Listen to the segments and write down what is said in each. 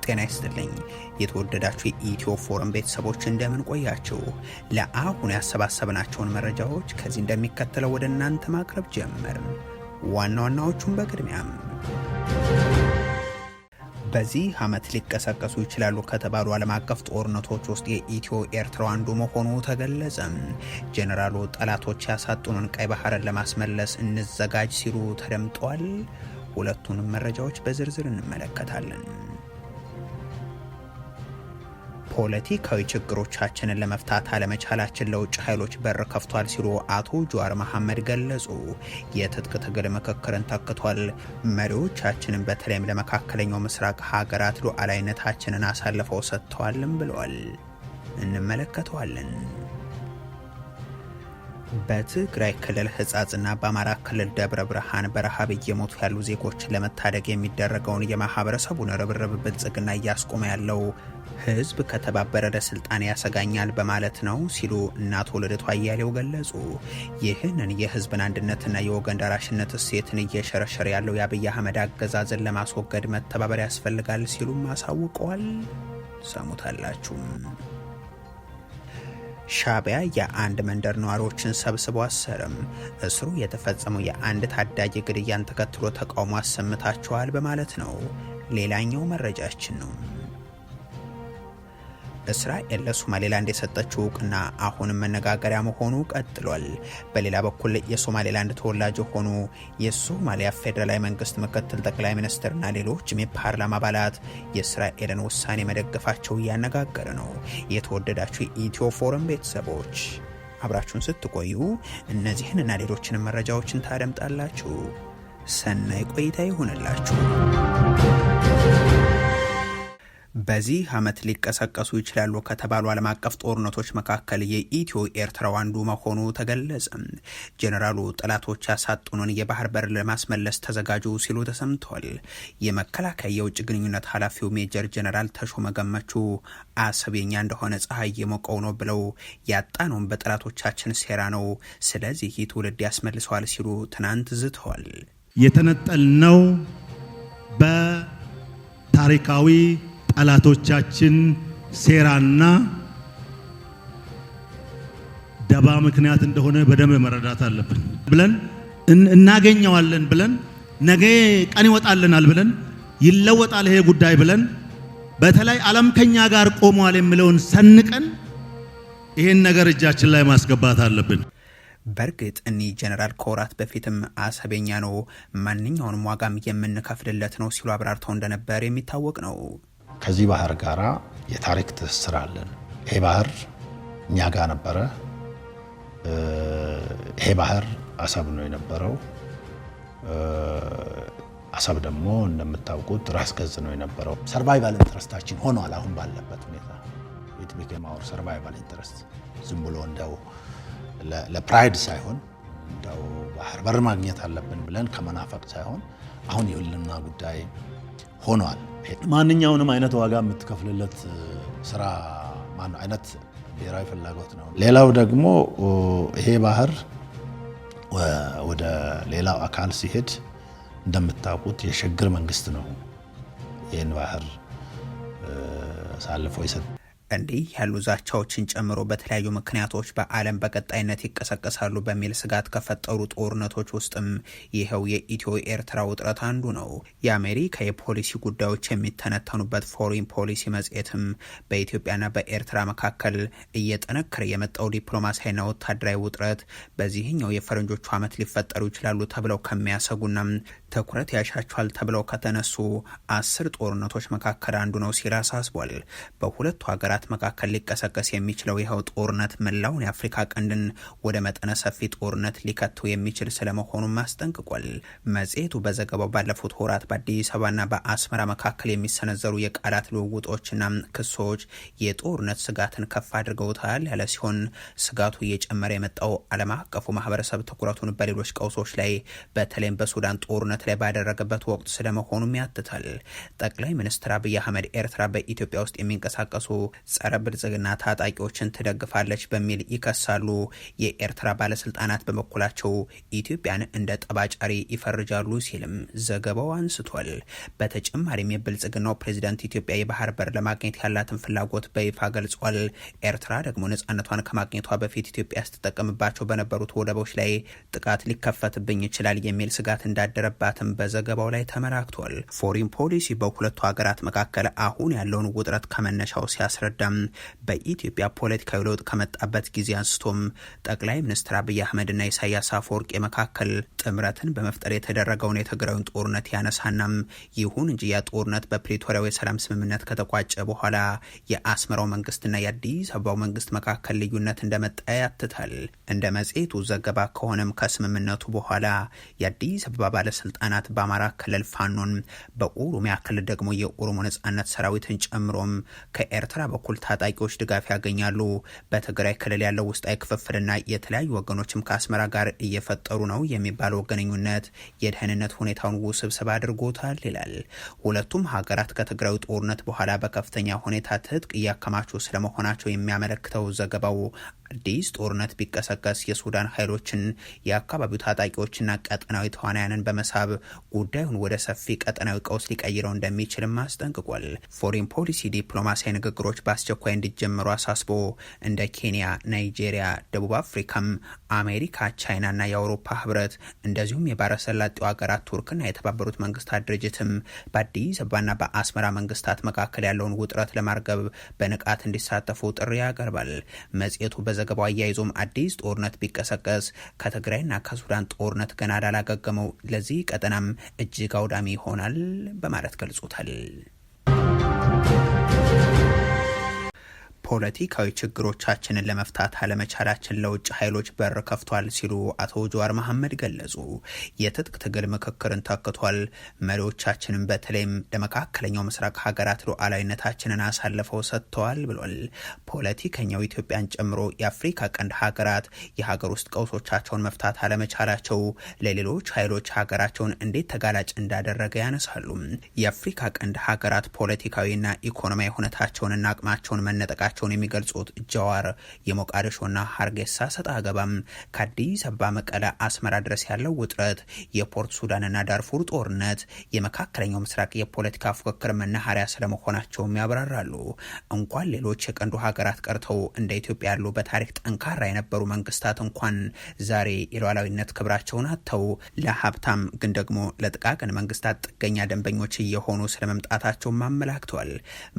ጤና ይስጥልኝ የተወደዳችሁ የኢትዮ ፎረም ቤተሰቦች እንደምን ቆያችሁ? ለአሁን ያሰባሰብናቸውን መረጃዎች ከዚህ እንደሚከተለው ወደ እናንተ ማቅረብ ጀመርን። ዋና ዋናዎቹን በቅድሚያም በዚህ ዓመት ሊቀሰቀሱ ይችላሉ ከተባሉ ዓለም አቀፍ ጦርነቶች ውስጥ የኢትዮ ኤርትራ አንዱ መሆኑ ተገለጸ። ጄኔራሉ ጠላቶች ያሳጡንን ቀይ ባህርን ለማስመለስ እንዘጋጅ ሲሉ ተደምጠዋል። ሁለቱንም መረጃዎች በዝርዝር እንመለከታለን። ፖለቲካዊ ችግሮቻችንን ለመፍታት አለመቻላችን ለውጭ ኃይሎች በር ከፍቷል ሲሉ አቶ ጀዋር መሐመድ ገለጹ። የትጥቅ ትግል ምክክርን ተክቷል። መሪዎቻችንን በተለይም ለመካከለኛው ምስራቅ ሀገራት ሉዓላዊነታችንን አሳልፈው ሰጥተዋልም ብለዋል። እንመለከተዋለን። በትግራይ ክልል ህጻጽና በአማራ ክልል ደብረ ብርሃን በረሃብ እየሞቱ ያሉ ዜጎችን ለመታደግ የሚደረገውን የማህበረሰቡን ርብርብ ብልጽግና እያስቆመ ያለው ህዝብ ከተባበረ ለስልጣን ያሰጋኛል በማለት ነው ሲሉ እናቶ ልደቱ አያሌው ገለጹ። ይህንን የህዝብን አንድነትና የወገን ደራሽነት እሴትን እየሸረሸረ ያለው የአብይ አህመድ አገዛዝን ለማስወገድ መተባበር ያስፈልጋል ሲሉም አሳውቀዋል። ሰሙታላችሁ። ሻዕቢያ የአንድ መንደር ነዋሪዎችን ሰብስቦ አሰረም። እስሩ የተፈጸመው የአንድ ታዳጊ ግድያን ተከትሎ ተቃውሞ አሰምታቸዋል በማለት ነው። ሌላኛው መረጃችን ነው። እስራኤል ለሶማሌላንድ የሰጠችው እውቅና አሁንም መነጋገሪያ መሆኑ ቀጥሏል። በሌላ በኩል የሶማሌላንድ ተወላጅ የሆኑ የሶማሊያ ፌዴራላዊ መንግስት ምክትል ጠቅላይ ሚኒስትርና ሌሎችም የፓርላማ አባላት የእስራኤልን ውሳኔ መደገፋቸው እያነጋገረ ነው። የተወደዳችሁ የኢትዮ ፎረም ቤተሰቦች አብራችሁን ስትቆዩ እነዚህንና ሌሎችንም መረጃዎችን ታደምጣላችሁ። ሰናይ ቆይታ ይሆንላችሁ። በዚህ ዓመት ሊቀሰቀሱ ይችላሉ ከተባሉ ዓለም አቀፍ ጦርነቶች መካከል የኢትዮ ኤርትራ አንዱ መሆኑ ተገለጸ። ጄኔራሉ ጠላቶች ያሳጡንን የባህር በር ለማስመለስ ተዘጋጁ ሲሉ ተሰምቷል። የመከላከያ የውጭ ግንኙነት ኃላፊው ሜጀር ጄኔራል ተሾመ ገመቹ አሰብ የኛ እንደሆነ ፀሐይ የሞቀው ነው ብለው ያጣነውን በጠላቶቻችን ሴራ ነው፣ ስለዚህ ይህ ትውልድ ያስመልሰዋል ሲሉ ትናንት ዝተዋል። የተነጠልነው በታሪካዊ ጠላቶቻችን ሴራና ደባ ምክንያት እንደሆነ በደንብ መረዳት አለብን ብለን እናገኘዋለን ብለን ነገ ቀን ይወጣልናል ብለን ይለወጣል ይሄ ጉዳይ ብለን በተለይ ዓለም ከኛ ጋር ቆሟል የሚለውን ሰንቀን ይሄን ነገር እጃችን ላይ ማስገባት አለብን። በርግጥ እኒህ ጄኔራል ከወራት በፊትም አሰበኛ ነው፣ ማንኛውንም ዋጋም የምንከፍልለት ነው ሲሉ አብራርተው እንደነበር የሚታወቅ ነው። ከዚህ ባህር ጋራ የታሪክ ትስስር አለን። ይሄ ባህር እኛ ጋር ነበረ። ይሄ ባህር አሰብ ነው የነበረው። አሰብ ደግሞ እንደምታውቁት ራስ ገዝ ነው የነበረው። ሰርቫይቫል ኢንትረስታችን ሆኗል። አሁን ባለበት ሁኔታ ኢት ቢኬም አወር ሰርቫይቫል ኢንትረስት። ዝም ብሎ እንደው ለፕራይድ ሳይሆን እንደው ባህር በር ማግኘት አለብን ብለን ከመናፈቅ ሳይሆን አሁን የህልውና ጉዳይ ሆኗል። ማንኛውንም አይነት ዋጋ የምትከፍልለት ስራ ማነው አይነት ብሔራዊ ፍላጎት ነው። ሌላው ደግሞ ይሄ ባህር ወደ ሌላው አካል ሲሄድ እንደምታውቁት የሽግግር መንግስት ነው ይህን ባህር ሳልፎ ይሰጥ። እንዲህ ያሉ ዛቻዎችን ጨምሮ በተለያዩ ምክንያቶች በዓለም በቀጣይነት ይቀሰቀሳሉ በሚል ስጋት ከፈጠሩ ጦርነቶች ውስጥም ይኸው የኢትዮ ኤርትራ ውጥረት አንዱ ነው። የአሜሪካ የፖሊሲ ጉዳዮች የሚተነተኑበት ፎሪን ፖሊሲ መጽሔትም በኢትዮጵያና በኤርትራ መካከል እየጠነከረ የመጣው ዲፕሎማሲያዊና ወታደራዊ ውጥረት በዚህኛው የፈረንጆቹ ዓመት ሊፈጠሩ ይችላሉ ተብለው ከሚያሰጉና ትኩረት ያሻቸዋል ተብለው ከተነሱ 10 ጦርነቶች መካከል አንዱ ነው ሲል አሳስቧል። በሁለቱ ሀገራት መካከል ሊቀሰቀስ የሚችለው ይኸው ጦርነት መላውን የአፍሪካ ቀንድን ወደ መጠነ ሰፊ ጦርነት ሊከተው የሚችል ስለመሆኑም አስጠንቅቋል። መጽሔቱ በዘገባው ባለፉት ወራት በአዲስ አበባና በአስመራ መካከል የሚሰነዘሩ የቃላት ልውውጦችና ክሶች የጦርነት ስጋትን ከፍ አድርገውታል ያለ ሲሆን ስጋቱ እየጨመረ የመጣው ዓለም አቀፉ ማህበረሰብ ትኩረቱን በሌሎች ቀውሶች ላይ በተለይም በሱዳን ጦርነት ላይ ባደረገበት ወቅት ስለመሆኑም ያትታል። ጠቅላይ ሚኒስትር አብይ አህመድ ኤርትራ በኢትዮጵያ ውስጥ የሚንቀሳቀሱ ጸረ ብልጽግና ታጣቂዎችን ትደግፋለች በሚል ይከሳሉ። የኤርትራ ባለስልጣናት በበኩላቸው ኢትዮጵያን እንደ ጠባጫሪ ይፈርጃሉ ሲልም ዘገባው አንስቷል። በተጨማሪም የብልጽግናው ፕሬዚዳንት ኢትዮጵያ የባህር በር ለማግኘት ያላትን ፍላጎት በይፋ ገልጿል። ኤርትራ ደግሞ ነጻነቷን ከማግኘቷ በፊት ኢትዮጵያ ስትጠቀምባቸው በነበሩት ወደቦች ላይ ጥቃት ሊከፈትብኝ ይችላል የሚል ስጋት እንዳደረባትም በዘገባው ላይ ተመላክቷል። ፎሪን ፖሊሲ በሁለቱ ሀገራት መካከል አሁን ያለውን ውጥረት ከመነሻው ሲያስረዳም በኢትዮጵያ ፖለቲካዊ ለውጥ ከመጣበት ጊዜ አንስቶም ጠቅላይ ሚኒስትር አብይ አህመድና ኢሳያስ አፈወርቂ መካከል ጥምረትን በመፍጠር የተደረገውን የትግራዩን ጦርነት ያነሳናም ይሁን እንጂ ያ ጦርነት በፕሪቶሪያው የሰላም ስምምነት ከተቋጨ በኋላ የአስመራው መንግስትና የአዲስ አበባው መንግስት መካከል ልዩነት እንደመጣ ያትታል። እንደ መጽሔቱ ዘገባ ከሆነም ከስምምነቱ በኋላ የአዲስ አበባ ባለስልጣናት በአማራ ክልል ፋኖን፣ በኦሮሚያ ክልል ደግሞ የኦሮሞ ነጻነት ሰራዊትን ጨምሮም ከኤርትራ በኩል ታጣቂዎች ድጋፍ ያገኛሉ። በትግራይ ክልል ያለው ውስጣዊ ክፍፍልና የተለያዩ ወገኖችም ከአስመራ ጋር እየፈጠሩ ነው የሚባለው ግንኙነት የደህንነት ሁኔታውን ውስብስብ አድርጎታል ይላል። ሁለቱም ሀገራት ከትግራዩ ጦርነት በኋላ በከፍተኛ ሁኔታ ትጥቅ እያከማቹ ስለመሆናቸው የሚያመለክተው ዘገባው አዲስ ጦርነት ቢቀሰቀስ የሱዳን ኃይሎችን የአካባቢው ታጣቂዎችና ቀጠናዊ ተዋናያንን በመሳብ ጉዳዩን ወደ ሰፊ ቀጠናዊ ቀውስ ሊቀይረው እንደሚችልም አስጠንቅቋል። ፎሪን ፖሊሲ ዲፕሎማሲያዊ ንግግሮች በአስቸኳይ እንዲጀምሩ አሳስቦ እንደ ኬንያ፣ ናይጄሪያ፣ ደቡብ አፍሪካም፣ አሜሪካ፣ ቻይናና የአውሮፓ ህብረት እንደዚሁም የባረሰላጤው ሀገራት ቱርክና የተባበሩት መንግስታት ድርጅትም በአዲስ አበባና በአስመራ መንግስታት መካከል ያለውን ውጥረት ለማርገብ በንቃት እንዲሳተፉ ጥሪ ያቀርባል። መጽሔቱ ዘገባው አያይዞም አዲስ ጦርነት ቢቀሰቀስ ከትግራይና ከሱዳን ጦርነት ገና ላላገገመው ለዚህ ቀጠናም እጅግ አውዳሚ ይሆናል በማለት ገልጾታል። ፖለቲካዊ ችግሮቻችንን ለመፍታት አለመቻላችን ለውጭ ኃይሎች በር ከፍቷል ሲሉ አቶ ጀዋር መሐመድ ገለጹ። የትጥቅ ትግል ምክክርን ተክቷል። መሪዎቻችንን በተለይም ለመካከለኛው ምስራቅ ሀገራት ሉዓላዊነታችንን አሳልፈው ሰጥተዋል ብሏል። ፖለቲከኛው ኢትዮጵያን ጨምሮ የአፍሪካ ቀንድ ሀገራት የሀገር ውስጥ ቀውሶቻቸውን መፍታት አለመቻላቸው ለሌሎች ኃይሎች ሀገራቸውን እንዴት ተጋላጭ እንዳደረገ ያነሳሉ። የአፍሪካ ቀንድ ሀገራት ፖለቲካዊና ኢኮኖሚያዊ ሁነታቸውንና አቅማቸውን መነጠቃቸው የሚገልጹት ጀዋር የሞቃዲሾና ሀርጌሳ ሰጣ ገባም ከአዲስ አበባ፣ መቀለ፣ አስመራ ድረስ ያለው ውጥረት፣ የፖርት ሱዳንና ዳርፉር ጦርነት የመካከለኛው ምስራቅ የፖለቲካ ፉክክር መናኸሪያ ስለመሆናቸውም ያብራራሉ። እንኳን ሌሎች የቀንዱ ሀገራት ቀርተው እንደ ኢትዮጵያ ያሉ በታሪክ ጠንካራ የነበሩ መንግስታት እንኳን ዛሬ የሉዓላዊነት ክብራቸውን አጥተው ለሀብታም ግን ደግሞ ለጥቃቅን መንግስታት ጥገኛ ደንበኞች እየሆኑ ስለመምጣታቸውም አመላክተዋል።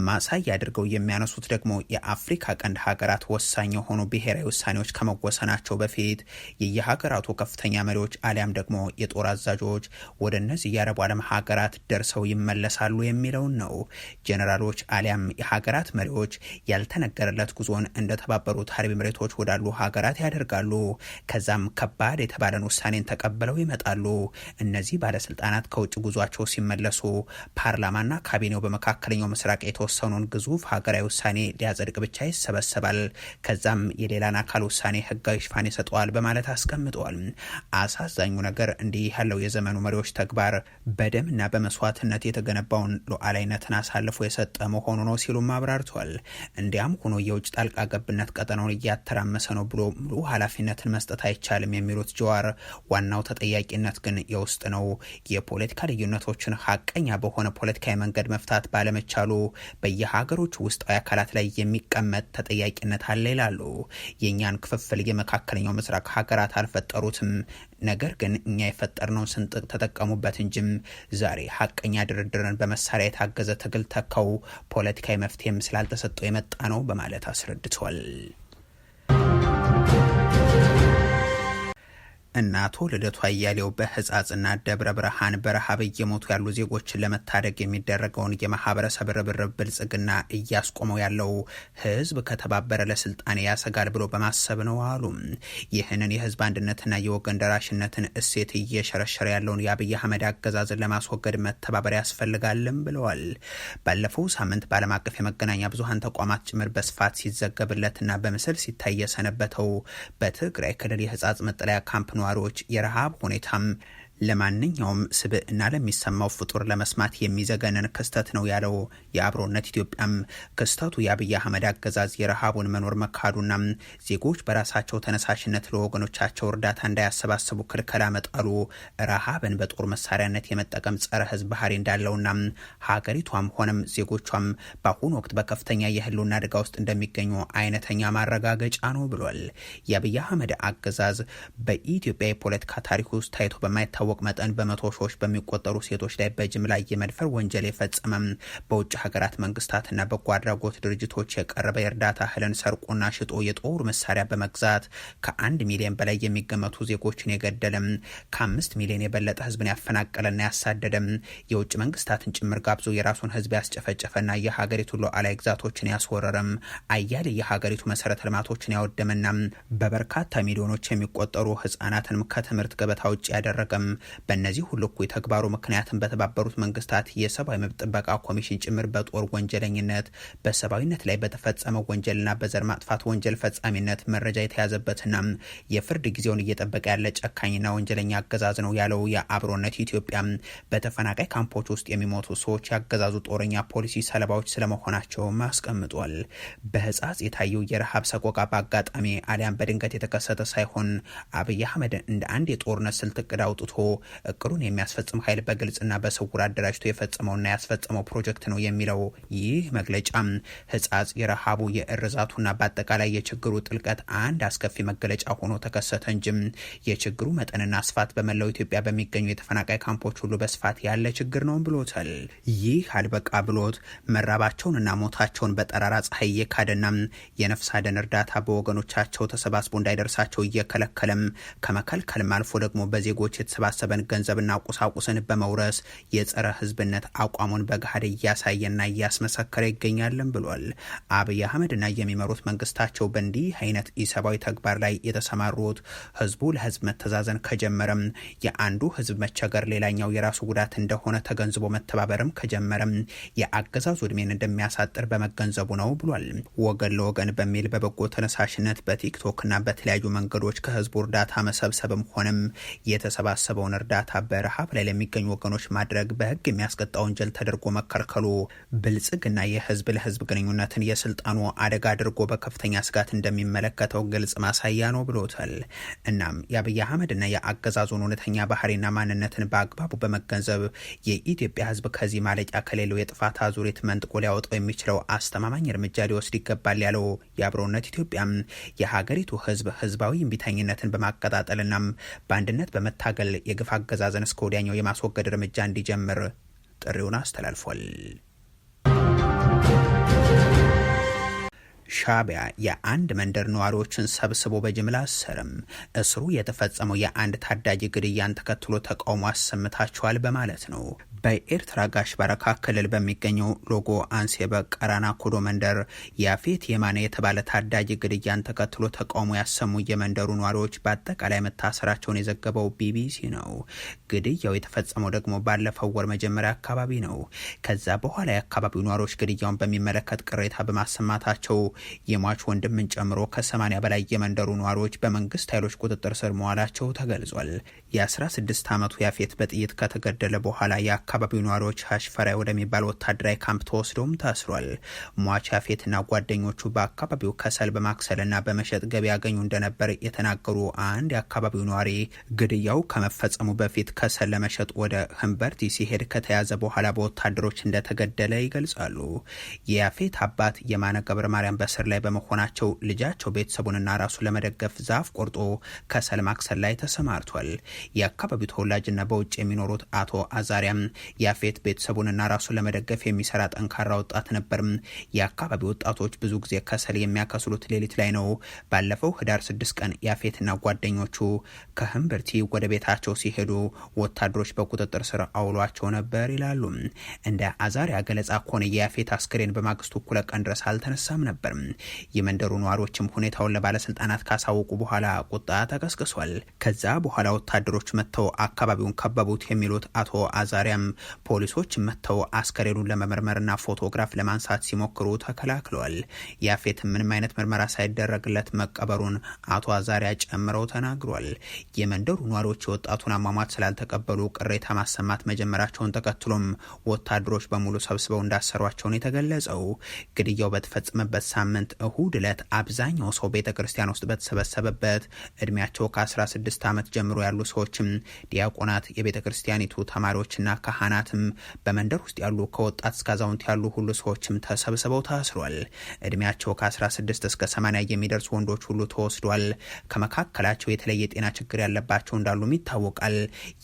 ማሳያ አድርገው የሚያነሱት ደግሞ የአፍሪካ ቀንድ ሀገራት ወሳኝ የሆኑ ብሔራዊ ውሳኔዎች ከመወሰናቸው በፊት የየሀገራቱ ከፍተኛ መሪዎች አሊያም ደግሞ የጦር አዛዦች ወደ እነዚህ የአረቡ ዓለም ሀገራት ደርሰው ይመለሳሉ የሚለውን ነው። ጄኔራሎች አሊያም የሀገራት መሪዎች ያልተነገረለት ጉዞን እንደተባበሩት አረብ ኤሚሬቶች ወዳሉ ሀገራት ያደርጋሉ። ከዛም ከባድ የተባለን ውሳኔን ተቀብለው ይመጣሉ። እነዚህ ባለስልጣናት ከውጭ ጉዟቸው ሲመለሱ ፓርላማና ካቢኔው በመካከለኛው ምስራቅ የተወሰኑን ግዙፍ ሀገራዊ ውሳኔ ሊያጸድቅ ብቻ ይሰበሰባል። ከዛም የሌላን አካል ውሳኔ ህጋዊ ሽፋን ይሰጠዋል በማለት አስቀምጠዋል። አሳዛኙ ነገር እንዲህ ያለው የዘመኑ መሪዎች ተግባር በደምና በመስዋዕትነት የተገነባውን ሉዓላዊነትን አሳልፎ የሰጠ መሆኑ ነው ሲሉም አብራርተዋል። እንዲያም ሆኖ የውጭ ጣልቃ ገብነት ቀጠናውን እያተራመሰ ነው ብሎ ሙሉ ኃላፊነትን መስጠት አይቻልም የሚሉት ጀዋር ዋናው ተጠያቂነት ግን የውስጥ ነው። የፖለቲካ ልዩነቶችን ሀቀኛ በሆነ ፖለቲካዊ መንገድ መፍታት ባለመቻሉ በየሀገሮች ውስጣዊ አካላት ላይ የሚቀመጥ ተጠያቂነት አለ ይላሉ። የእኛን ክፍፍል የመካከለኛው ምስራቅ ሀገራት አልፈጠሩትም። ነገር ግን እኛ የፈጠርነውን ስንጥቅ ተጠቀሙበት እንጂም ዛሬ ሀቀኛ ድርድርን በመሳሪያ የታገዘ ትግል ተካው ፖለቲካዊ መፍትሄም ስላልተሰጠው የመጣ ነው በማለት አስረድቷል። እና አቶ ልደቱ አያሌው በህጻጽና ደብረ ብርሃን በረሃብ እየሞቱ ያሉ ዜጎችን ለመታደግ የሚደረገውን የማህበረሰብ ርብርብ ብልጽግና እያስቆመው ያለው ህዝብ ከተባበረ ለስልጣኔ ያሰጋል ብሎ በማሰብ ነው አሉ። ይህንን የህዝብ አንድነትና የወገን ደራሽነትን እሴት እየሸረሸረ ያለውን የአብይ አህመድ አገዛዝን ለማስወገድ መተባበር ያስፈልጋልም ብለዋል። ባለፈው ሳምንት በዓለም አቀፍ የመገናኛ ብዙሃን ተቋማት ጭምር በስፋት ሲዘገብለትና በምስል ሲታይ የሰነበተው በትግራይ ክልል የህጻጽ መጠለያ ካምፕ ነዋሪዎች የረሃብ ሁኔታም ለማንኛውም ስብዕና ለሚሰማው ፍጡር ለመስማት የሚዘገንን ክስተት ነው ያለው የአብሮነት ኢትዮጵያም ክስተቱ የአብይ አህመድ አገዛዝ የረሃቡን መኖር መካዱና ዜጎች በራሳቸው ተነሳሽነት ለወገኖቻቸው እርዳታ እንዳያሰባስቡ ክልከላ መጣሉ ረሃብን በጦር መሳሪያነት የመጠቀም ጸረ ህዝብ ባህሪ እንዳለውና ሀገሪቷም ሆነም ዜጎቿም በአሁኑ ወቅት በከፍተኛ የህልውና አደጋ ውስጥ እንደሚገኙ አይነተኛ ማረጋገጫ ነው ብሏል። የአብይ አህመድ አገዛዝ በኢትዮጵያ የፖለቲካ ታሪክ ውስጥ ታይቶ በማይታወቅ መጠን በመቶ ሺዎች በሚቆጠሩ ሴቶች ላይ በጅምላ የመድፈር ወንጀል የፈጸመም በውጭ ሀገራት መንግስታትና በጎ አድራጎት ድርጅቶች የቀረበ የእርዳታ እህልን ሰርቆና ሽጦ የጦር መሳሪያ በመግዛት ከ1 ሚሊዮን በላይ የሚገመቱ ዜጎችን የገደለም ከ5 ሚሊዮን የበለጠ ህዝብን ያፈናቀለና ያሳደደም የውጭ መንግስታትን ጭምር ጋብዞ የራሱን ህዝብ ያስጨፈጨፈና የሀገሪቱ ሉዓላዊ ግዛቶችን ያስወረረም አያሌ የሀገሪቱ መሰረተ ልማቶችን ያወደመና በበርካታ ሚሊዮኖች የሚቆጠሩ ህጻናትንም ከትምህርት ገበታ ውጭ ያደረገም በእነዚህ ሁሉ እኩይ ተግባሩ ምክንያትም በተባበሩት መንግስታት የሰብአዊ መብት ጥበቃ ኮሚሽን ጭምር በጦር ወንጀለኝነት በሰብአዊነት ላይ በተፈጸመ ወንጀልና በዘር ማጥፋት ወንጀል ፈጻሚነት መረጃ የተያዘበትና የፍርድ ጊዜውን እየጠበቀ ያለ ጨካኝና ወንጀለኛ አገዛዝ ነው ያለው የአብሮነት ኢትዮጵያ በተፈናቃይ ካምፖች ውስጥ የሚሞቱ ሰዎች ያገዛዙ ጦረኛ ፖሊሲ ሰለባዎች ስለመሆናቸውም አስቀምጧል። በህጻጽ የታየው የረሃብ ሰቆቃ በአጋጣሚ አሊያም በድንገት የተከሰተ ሳይሆን አብይ አህመድ እንደ አንድ የጦርነት ስልት እቅድ አውጥቶ እቅዱን የሚያስፈጽም ኃይል በግልጽና በስውር አደራጅቶ የፈጸመውና ያስፈጸመው ፕሮጀክት ነው የሚለው ይህ መግለጫ ህጻጽ የረሃቡ የእርዛቱና በአጠቃላይ የችግሩ ጥልቀት አንድ አስከፊ መገለጫ ሆኖ ተከሰተ እንጂ የችግሩ መጠንና ስፋት በመላው ኢትዮጵያ በሚገኙ የተፈናቃይ ካምፖች ሁሉ በስፋት ያለ ችግር ነው ብሎታል። ይህ አልበቃ ብሎት መራባቸውንና ሞታቸውን በጠራራ ፀሐይ እየካደና የነፍስ አድን እርዳታ በወገኖቻቸው ተሰባስቦ እንዳይደርሳቸው እየከለከለም ከመከልከልም አልፎ ደግሞ በዜጎች የተሰባሰበን ገንዘብና ቁሳቁስን በመውረስ የጸረ ህዝብነት አቋሙን በገሃድ እያሳየና እያስመሰከረ ይገኛልን ብሏል። አብይ አህመድና የሚመሩት መንግስታቸው በእንዲህ አይነት ኢሰብአዊ ተግባር ላይ የተሰማሩት ህዝቡ ለህዝብ መተዛዘን ከጀመረም የአንዱ ህዝብ መቸገር ሌላኛው የራሱ ጉዳት እንደሆነ ተገንዝቦ መተባበርም ከጀመረም የአገዛዙ እድሜን እንደሚያሳጥር በመገንዘቡ ነው ብሏል። ወገን ለወገን በሚል በበጎ ተነሳሽነት በቲክቶክና በተለያዩ መንገዶች ከህዝቡ እርዳታ መሰብሰብም ሆነም የተሰባሰበውን እርዳታ በረሃብ ላይ ለሚገኙ ወገኖች ማድረግ በህግ የሚያስቀጣ ወንጀል ተደርጎ መከልከሉ ብልጽግና የህዝብ ለህዝብ ግንኙነትን የስልጣኑ አደጋ አድርጎ በከፍተኛ ስጋት እንደሚመለከተው ግልጽ ማሳያ ነው ብሎታል። እናም የአብይ አህመድና የአገዛዙን እውነተኛ ባህሪና ማንነትን በአግባቡ በመገንዘብ የኢትዮጵያ ህዝብ ከዚህ ማለቂያ ከሌለው የጥፋት አዙሪት መንጥቆ ሊያወጣው የሚችለው አስተማማኝ እርምጃ ሊወስድ ይገባል ያለው የአብሮነት ኢትዮጵያም የሀገሪቱ ህዝብ ህዝባዊ እምቢተኝነትን በማቀጣጠልና በአንድነት በመታገል የግፍ አገዛዝን እስከ ወዲያኛው የማስወገድ እርምጃ እንዲጀምር ጥሪውን አስተላልፏል። ሻዕቢያ የአንድ መንደር ነዋሪዎችን ሰብስቦ በጅምላ አሰረም። እስሩ የተፈጸመው የአንድ ታዳጊ ግድያን ተከትሎ ተቃውሞ አሰምታቸዋል በማለት ነው። በኤርትራ ጋሽ ባረካ ክልል በሚገኘው ሎጎ አንሴበ ቀራና ኮዶ መንደር ያፌት የማነ የተባለ ታዳጊ ግድያን ተከትሎ ተቃውሞ ያሰሙ የመንደሩ ነዋሪዎች በአጠቃላይ መታሰራቸውን የዘገበው ቢቢሲ ነው። ግድያው የተፈጸመው ደግሞ ባለፈው ወር መጀመሪያ አካባቢ ነው። ከዛ በኋላ የአካባቢው ነዋሪዎች ግድያውን በሚመለከት ቅሬታ በማሰማታቸው የሟች ወንድምን ጨምሮ ከ80 በላይ የመንደሩ ነዋሪዎች በመንግስት ኃይሎች ቁጥጥር ስር መዋላቸው ተገልጿል። የ16 ዓመቱ ያፌት በጥይት ከተገደለ በኋላ የአካባቢው ነዋሪዎች ሀሽፈራይ ወደሚባል ወታደራዊ ካምፕ ተወስደውም ታስሯል። ሟች ያፌትና ጓደኞቹ በአካባቢው ከሰል በማክሰልና በመሸጥ ገቢ ያገኙ እንደነበር የተናገሩ አንድ የአካባቢው ነዋሪ ግድያው ከመፈጸሙ በፊት ከሰል ለመሸጥ ወደ ህንበርቲ ሲሄድ ከተያዘ በኋላ በወታደሮች እንደተገደለ ይገልጻሉ። የያፌት አባት የማነ ገብረ ማርያም በስር ላይ በመሆናቸው ልጃቸው ቤተሰቡንና ራሱን ለመደገፍ ዛፍ ቆርጦ ከሰል ማክሰል ላይ ተሰማርቷል። የአካባቢው ተወላጅና በውጭ የሚኖሩት አቶ አዛሪያም ያፌት ቤተሰቡንና ራሱን ለመደገፍ የሚሰራ ጠንካራ ወጣት ነበርም። የአካባቢው ወጣቶች ብዙ ጊዜ ከሰል የሚያከስሉት ሌሊት ላይ ነው። ባለፈው ህዳር 6 ቀን ያፌትና ጓደኞቹ ከህንበርቲ ወደ ቤታቸው ሲሄዱ ወታደሮች በቁጥጥር ስር አውሏቸው ነበር ይላሉ። እንደ አዛሪያ ገለጻ ከሆነ የያፌት አስክሬን በማግስቱ እኩለ ቀን ድረስ አልተነሳም ነበር። የመንደሩ ነዋሪዎችም ሁኔታውን ለባለስልጣናት ካሳወቁ በኋላ ቁጣ ተቀስቅሷል። ከዛ በኋላ ወታደሮች መጥተው አካባቢውን ከበቡት የሚሉት አቶ አዛሪያም ፖሊሶች መተው አስከሬኑን ለመመርመርና ፎቶግራፍ ለማንሳት ሲሞክሩ ተከላክለዋል። ያፌት ምንም አይነት ምርመራ ሳይደረግለት መቀበሩን አቶ አዛሪያ ጨምረው ተናግሯል። የመንደሩ ኗሪዎች የወጣቱን አሟሟት ስላልተቀበሉ ቅሬታ ማሰማት መጀመራቸውን ተከትሎም ወታደሮች በሙሉ ሰብስበው እንዳሰሯቸው ነው የተገለጸው። ግድያው በተፈጸመበት ሳምንት እሁድ ዕለት አብዛኛው ሰው ቤተክርስቲያን ውስጥ በተሰበሰበበት እድሜያቸው ከ16 ዓመት ጀምሮ ያሉ ሰዎችም ዲያቆናት፣ የቤተክርስቲያኒቱ ተማሪዎችና ካህናትም በመንደር ውስጥ ያሉ ከወጣት እስከ አዛውንት ያሉ ሁሉ ሰዎችም ተሰብስበው ታስሯል። እድሜያቸው ከ16 እስከ 80 የሚደርሱ ወንዶች ሁሉ ተወስዷል። ከመካከላቸው የተለየ የጤና ችግር ያለባቸው እንዳሉም ይታወቃል።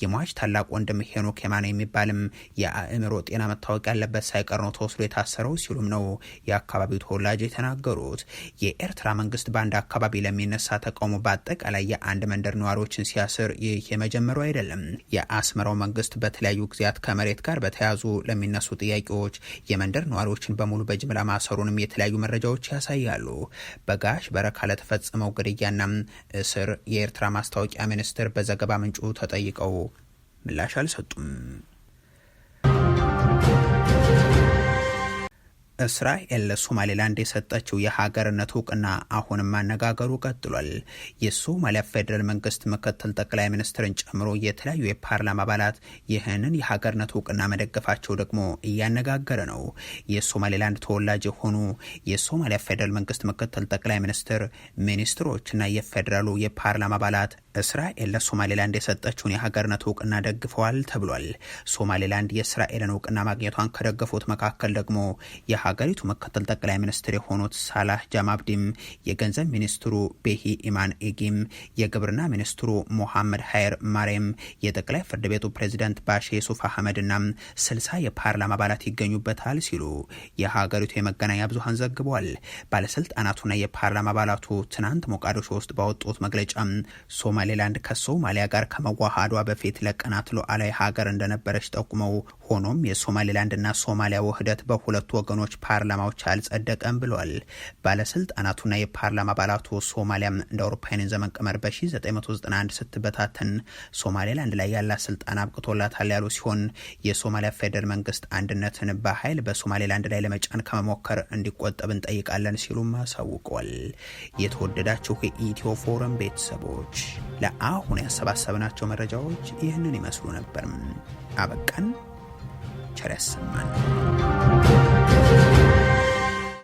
የሟች ታላቅ ወንድም ሄኖክ የማነ የሚባልም የአእምሮ ጤና መታወቅ ያለበት ሳይቀር ነው ተወስዶ የታሰረው ሲሉም ነው የአካባቢው ተወላጅ የተናገሩት። የኤርትራ መንግስት በአንድ አካባቢ ለሚነሳ ተቃውሞ በአጠቃላይ የአንድ መንደር ነዋሪዎችን ሲያስር ይህ የመጀመሪያው አይደለም። የአስመራው መንግስት በተለያዩ ጊዜያት ከመሬት ጋር በተያያዙ ለሚነሱ ጥያቄዎች የመንደር ነዋሪዎችን በሙሉ በጅምላ ማሰሩንም የተለያዩ መረጃዎች ያሳያሉ። በጋሽ በረካ ለተፈጸመው ግድያና እስር የኤርትራ ማስታወቂያ ሚኒስትር በዘገባ ምንጩ ተጠይቀው ምላሽ አልሰጡም። እስራኤል ለሶማሌላንድ የሰጠችው የሀገርነት እውቅና አሁንም ማነጋገሩ ቀጥሏል። የሶማሊያ ፌዴራል መንግስት ምክትል ጠቅላይ ሚኒስትርን ጨምሮ የተለያዩ የፓርላማ አባላት ይህንን የሀገርነት እውቅና መደገፋቸው ደግሞ እያነጋገረ ነው። የሶማሌላንድ ተወላጅ የሆኑ የሶማሊያ ፌዴራል መንግስት ምክትል ጠቅላይ ሚኒስትር፣ ሚኒስትሮችና የፌዴራሉ የፓርላማ አባላት እስራኤል ለሶማሌላንድ የሰጠችውን የሀገርነት እውቅና ደግፈዋል ተብሏል። ሶማሌላንድ የእስራኤልን እውቅና ማግኘቷን ከደገፉት መካከል ደግሞ የሀገሪቱ ምክትል ጠቅላይ ሚኒስትር የሆኑት ሳላህ ጃማብዲም፣ የገንዘብ ሚኒስትሩ ቤሂ ኢማን ኤጊም፣ የግብርና ሚኒስትሩ ሞሐመድ ሀየር ማሬም፣ የጠቅላይ ፍርድ ቤቱ ፕሬዚዳንት ባሼ ሱፍ አህመድና 60 የፓርላማ አባላት ይገኙበታል ሲሉ የሀገሪቱ የመገናኛ ብዙሃን ዘግበዋል። ባለስልጣናቱና የፓርላማ አባላቱ ትናንት ሞቃዲሾ ውስጥ ባወጡት መግለጫ ሶማሌላንድ ከሶማሊያ ጋር ከመዋሃዷ በፊት ለቀናት ሉዓላዊ ሀገር እንደነበረች ጠቁመው ሆኖም የሶማሌላንድና ሶማሊያ ውህደት በሁለቱ ወገኖች ፓርላማዎች አልጸደቀም ብለዋል። ባለስልጣናቱና የፓርላማ አባላቱ ሶማሊያም እንደ አውሮፓውያን ዘመን ቀመር በ1991 ስትበታተን ሶማሌላንድ ላይ ያላት ስልጣን አብቅቶላታል ያሉ ሲሆን የሶማሊያ ፌደራል መንግስት አንድነትን በኃይል በሶማሌላንድ ላይ ለመጫን ከመሞከር እንዲቆጠብ እንጠይቃለን ሲሉም አሳውቀዋል። የተወደዳችሁ የኢትዮ ፎረም ቤተሰቦች ለአሁን ያሰባሰብናቸው መረጃዎች ይህንን ይመስሉ ነበር። አበቃን። ቸር ያሰማን።